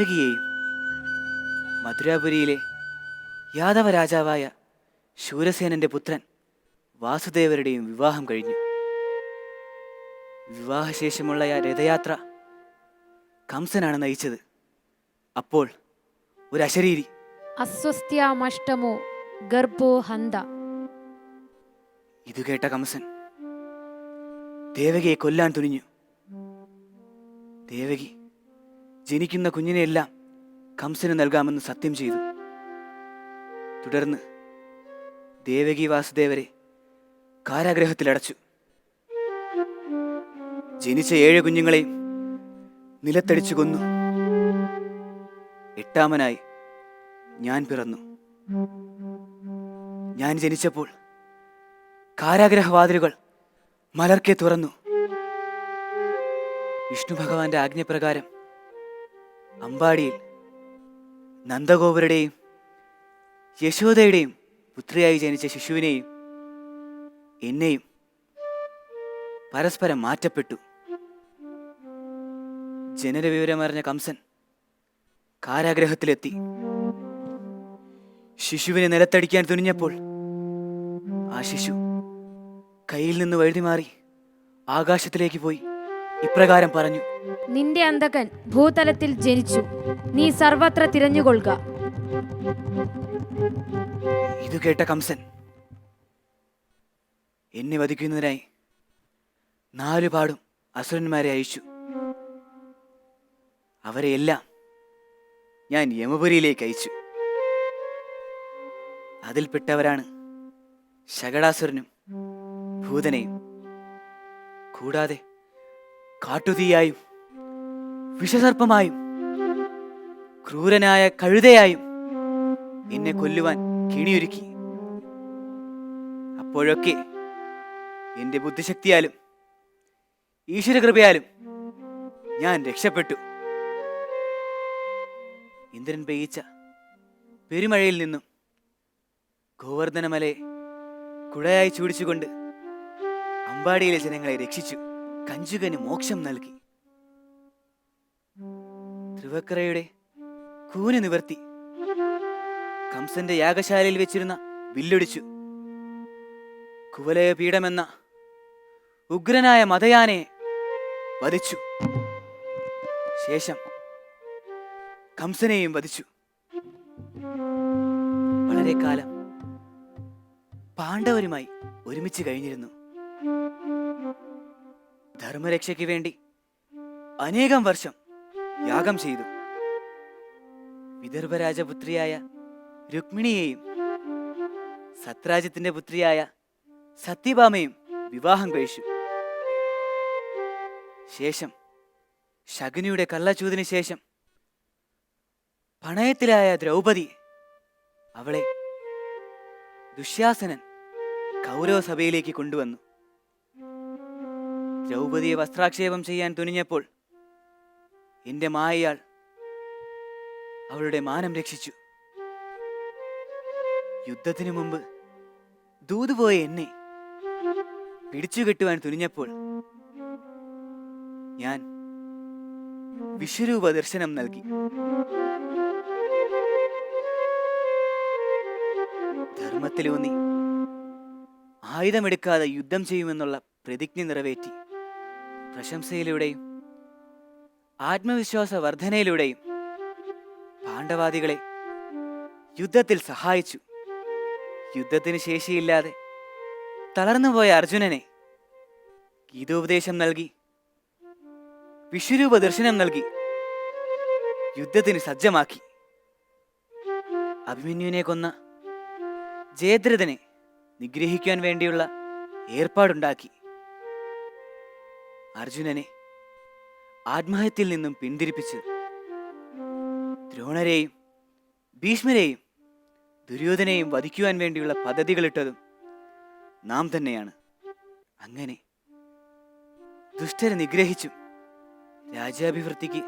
ദേവകിയെയും മധുരാപുരിയിലെ യാദവ രാജാവായ ശൂരസേനന്റെ പുത്രൻ വാസുദേവരുടെയും വിവാഹം കഴിഞ്ഞു. വിവാഹശേഷമുള്ള ആ രഥയാത്ര കംസനാണ് നയിച്ചത്. അപ്പോൾ ഒരു അശരീരി അസ്വസ്ത്യാമഷ്ടമോ ഗർഭോ ഹന്ത. ഇതു കേട്ട കംസൻ ദേവകിയെ കൊല്ലാൻ തുനിഞ്ഞു. ദേവകി ജനിക്കുന്ന കുഞ്ഞിനെയെല്ലാം കംസന് നൽകാമെന്ന് സത്യം ചെയ്തു. തുടർന്ന് ദേവകി വാസുദേവരെ കാരാഗ്രഹത്തിലടച്ചു. ജനിച്ച 7 കുഞ്ഞുങ്ങളെയും നിലത്തടിച്ചു കൊന്നു. 8ാമനായി ഞാൻ പിറന്നു. ഞാൻ ജനിച്ചപ്പോൾ കാരാഗ്രഹവാതിലുകൾ മലർക്കെ തുറന്നു. വിഷ്ണു ഭഗവാന്റെ ആജ്ഞപ്രകാരം അമ്പാടിയിൽ നന്ദഗോപരുടെയും യശോദയുടെയും പുത്രിയായി ജനിച്ച ശിശുവിനെയും എന്നെയും പരസ്പരം മാറ്റപ്പെട്ടു. ജനനവിവരമറിഞ്ഞ കംസൻ കാരാഗ്രഹത്തിലെത്തി. ശിശുവിനെ നിലത്തടിക്കാൻ തുനിഞ്ഞപ്പോൾ ആ ശിശു കയ്യിൽ നിന്ന് വഴുതിമാറി ആകാശത്തിലേക്ക് പോയി ഇപ്രകാരം പറഞ്ഞു: നിന്റെ അന്തകൻ ഭൂതലത്തിൽ ജനിച്ചു, നീ സർവത്ര തിരഞ്ഞുകൊള്ളുക. ഇതു കേട്ട കംസൻ എന്നെ വധിക്കുന്നതിനായി 4 പാടും അസുരന്മാരെ അയച്ചു. അവരെയെല്ലാം ഞാൻ യമപുരിയിലേക്ക് അയച്ചു. അതിൽപ്പെട്ടവരാണ് ശകടാസുരനും ഭൂതനെയും. കൂടാതെ കാട്ടുതീയായും വിഷസർപ്പമായും ക്രൂരനായ കഴുതയായും എന്നെ കൊല്ലുവാൻ കിണിയൊരുക്കി. അപ്പോഴൊക്കെ എന്റെ ബുദ്ധിശക്തിയാലും ഈശ്വരകൃപയാലും ഞാൻ രക്ഷപ്പെട്ടു. ഇന്ദ്രൻ പെയ്യിച്ച പെരുമഴയിൽ നിന്നും ഗോവർദ്ധനമലയെ കുടയായി ചൂടിച്ചുകൊണ്ട് അമ്പാടിയിലെ ജനങ്ങളെ രക്ഷിച്ചു. കഞ്ചുകന് മോക്ഷം നൽകി. ത്രിവക്രയുടെ കൂന് നിവർത്തി കംസന്റെ യാഗശാലയിൽ വെച്ചിരുന്ന വില്ലൊടിച്ചു. കുവലയ പീഠമെന്ന ഉഗ്രനായ മതയാനെ വധിച്ചു. ശേഷം കംസനെയും വധിച്ചു. വളരെ കാലം പാണ്ഡവരുമായി ഒരുമിച്ച് കഴിഞ്ഞിരുന്നു. ധർമ്മരക്ഷയ്ക്ക് വേണ്ടി അനേകം വർഷം യാഗം ചെയ്തു. വിദർഭരാജപുത്രിയായ രുക്മിണിയെയും സത്രാജിത്തിന്റെ പുത്രിയായ സത്യഭാമയും വിവാഹം കഴിച്ചു. ശേഷം ശകുനിയുടെ കള്ളച്ചൂതിന് ശേഷം പണയത്തിലായ ദ്രൗപദി, അവളെ ദുശ്യാസനൻ കൗരവസഭയിലേക്ക് കൊണ്ടുവന്നു. ദ്രൗപദിയെ വസ്ത്രാക്ഷേപം ചെയ്യാൻ തുനിഞ്ഞപ്പോൾ എന്റെ മായയാൾ അവളുടെ മാനം രക്ഷിച്ചു. യുദ്ധത്തിനു മുമ്പ് ദൂതുപോയ എന്നെ പിടിച്ചുകെട്ടുവാൻ തുനിഞ്ഞപ്പോൾ ഞാൻ വിശ്വരൂപ ദർശനം നൽകി. ധർമ്മത്തിലൂന്നി ആയുധമെടുക്കാതെ യുദ്ധം ചെയ്യുമെന്നുള്ള പ്രതിജ്ഞ നിറവേറ്റി പ്രശംസയിലൂടെയും ആത്മവിശ്വാസ വർധനയിലൂടെയും പാണ്ഡവാദികളെ യുദ്ധത്തിൽ സഹായിച്ചു. യുദ്ധത്തിന് ശേഷിയില്ലാതെ തളർന്നുപോയ അർജുനനെ ഗീതോപദേശം നൽകി, വിശ്വരൂപ ദർശനം നൽകി യുദ്ധത്തിന് സജ്ജമാക്കി. അഭിമന്യുവിനെ കൊന്ന ജയദ്രഥനെ നിഗ്രഹിക്കാൻ വേണ്ടിയുള്ള ഏർപ്പാടുണ്ടാക്കി. അർജുനനെ ആത്മഹത്യയിൽ നിന്നും പിന്തിരിപ്പിച്ച് ദ്രോണരെയും ഭീഷ്മരെയും ദുര്യോധനെയും വധിക്കുവാൻ വേണ്ടിയുള്ള പദ്ധതികളിട്ടതും നാം തന്നെയാണ്. അങ്ങനെ ദുഷ്ടരെ നിഗ്രഹിച്ചും രാജ്യാഭിവൃദ്ധിക്ക്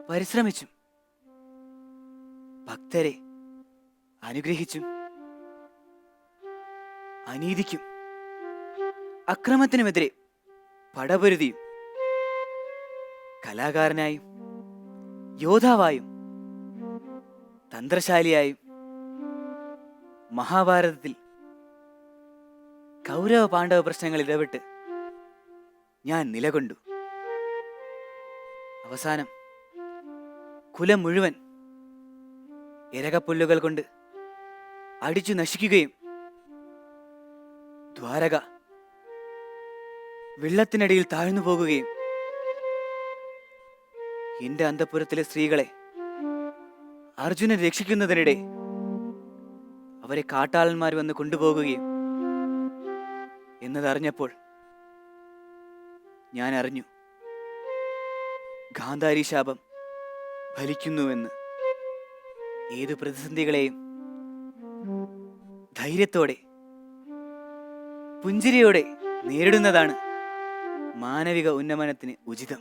പരിശ്രമിച്ചും ഭക്തരെ അനുഗ്രഹിച്ചും അനീതിക്കും അക്രമത്തിനുമെതിരെ പടപൊരുതിയും കലാകാരനായും യോദ്ധാവായും തന്ത്രശാലിയായും മഹാഭാരതത്തിൽ കൗരവ പാണ്ഡവ പ്രശ്നങ്ങൾ ഇടപെട്ട് ഞാൻ നിലകൊണ്ടു. അവസാനം കുലം മുഴുവൻ ഇരകപ്പുല്ലുകൾ കൊണ്ട് അടിച്ചു നശിക്കുകയും ദ്വാരക വെള്ളത്തിനടിയിൽ താഴ്ന്നു പോകുകയും എന്റെ അന്തഃപുരത്തിലെ സ്ത്രീകളെ അർജുനൻ രക്ഷിക്കുന്നതിനിടെ അവരെ കാട്ടാളന്മാർ വന്ന് കൊണ്ടുപോകുകയും എന്നതറിഞ്ഞപ്പോൾ ഞാൻ അറിഞ്ഞു ഗാന്ധാരി ശാപം ഫലിക്കുന്നുവെന്ന്. ഏതു പ്രതിസന്ധികളെയും ധൈര്യത്തോടെ പുഞ്ചിരിയോടെ നേരിടുന്നതാണ് മാനവിക ഉന്നമനത്തിന് ഉചിതം.